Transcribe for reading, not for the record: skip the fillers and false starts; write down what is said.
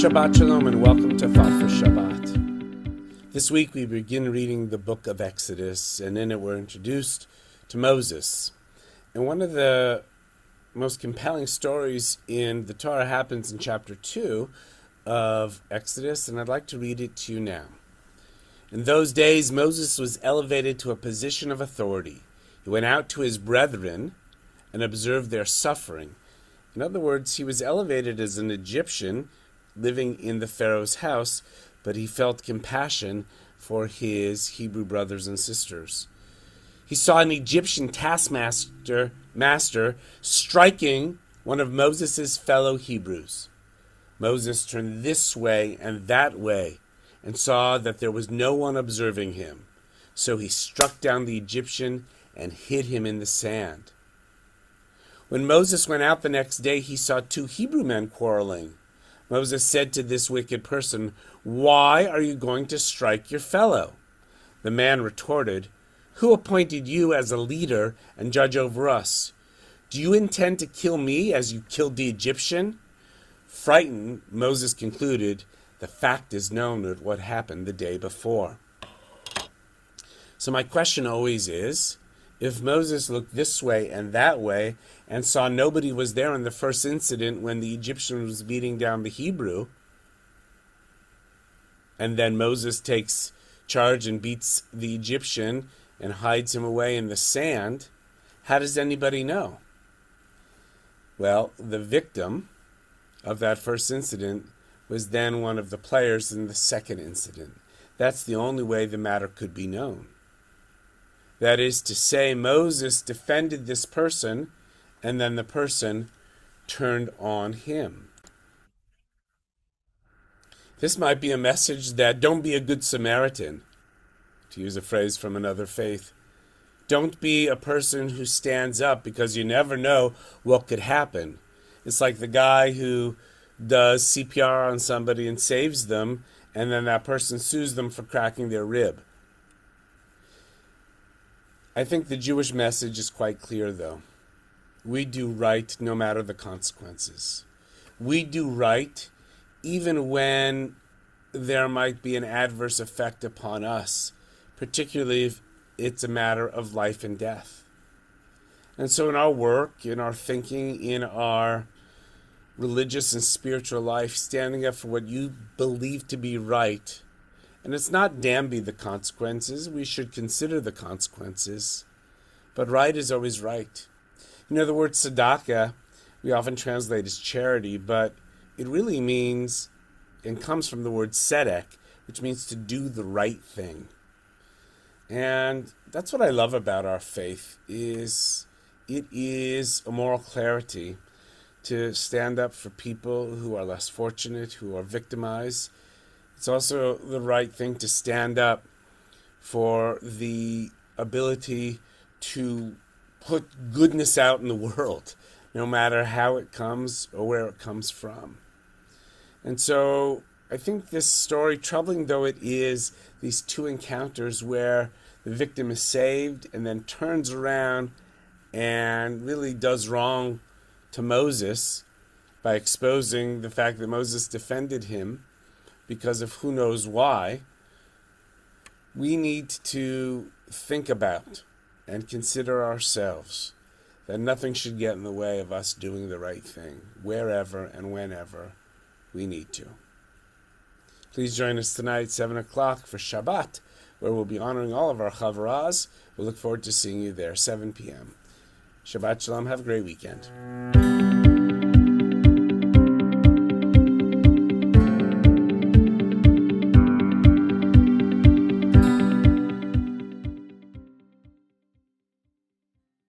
Shabbat Shalom and welcome to Thought for Shabbat. This week we begin reading the book of Exodus, and in it we're introduced to Moses. And one of the most compelling stories in the Torah happens in chapter 2 of Exodus, and I'd like to read it to you now. In those days Moses was elevated to a position of authority. He went out to his brethren and observed their suffering. In other words, he was elevated as an Egyptian living in the Pharaoh's house, but he felt compassion for his Hebrew brothers and sisters. He saw an Egyptian taskmaster striking one of Moses' fellow Hebrews. Moses turned this way and that way and saw that there was no one observing him. So he struck down the Egyptian and hid him in the sand. When Moses went out the next day, he saw two Hebrew men quarreling. Moses said to this wicked person, "Why are you going to strike your fellow?" The man retorted, "Who appointed you as a leader and judge over us? Do you intend to kill me as you killed the Egyptian?" Frightened, Moses concluded, "The fact is known of what happened the day before." So my question always is, if Moses looked this way and that way and saw nobody was there in the first incident when the Egyptian was beating down the Hebrew, and then Moses takes charge and beats the Egyptian and hides him away in the sand, how does anybody know? Well, the victim of that first incident was then one of the players in the second incident. That's the only way the matter could be known. That is to say, Moses defended this person, and then the person turned on him. This might be a message that don't be a good Samaritan, to use a phrase from another faith. Don't be a person who stands up, because you never know what could happen. It's like the guy who does CPR on somebody and saves them, and then that person sues them for cracking their rib. I think the Jewish message is quite clear, though. We do right no matter the consequences. We do right even when there might be an adverse effect upon us, particularly if it's a matter of life and death. And so in our work, in our thinking, in our religious and spiritual life, standing up for what you believe to be right, and it's not damn be the consequences. We should consider the consequences. But right is always right. You know, the word tzedakah, we often translate as charity, but it really means, and comes from the word tzedek, which means to do the right thing. And that's what I love about our faith, is it is a moral clarity to stand up for people who are less fortunate, who are victimized. It's also the right thing to stand up for the ability to put goodness out in the world, no matter how it comes or where it comes from. And so I think this story, troubling though it is, these two encounters where the victim is saved and then turns around and really does wrong to Moses by exposing the fact that Moses defended him because of who knows why, we need to think about and consider ourselves that nothing should get in the way of us doing the right thing, wherever and whenever we need to. Please join us tonight, 7 o'clock, for Shabbat, where we'll be honoring all of our Chavras. We'll look forward to seeing you there, 7 p.m. Shabbat Shalom. Have a great weekend.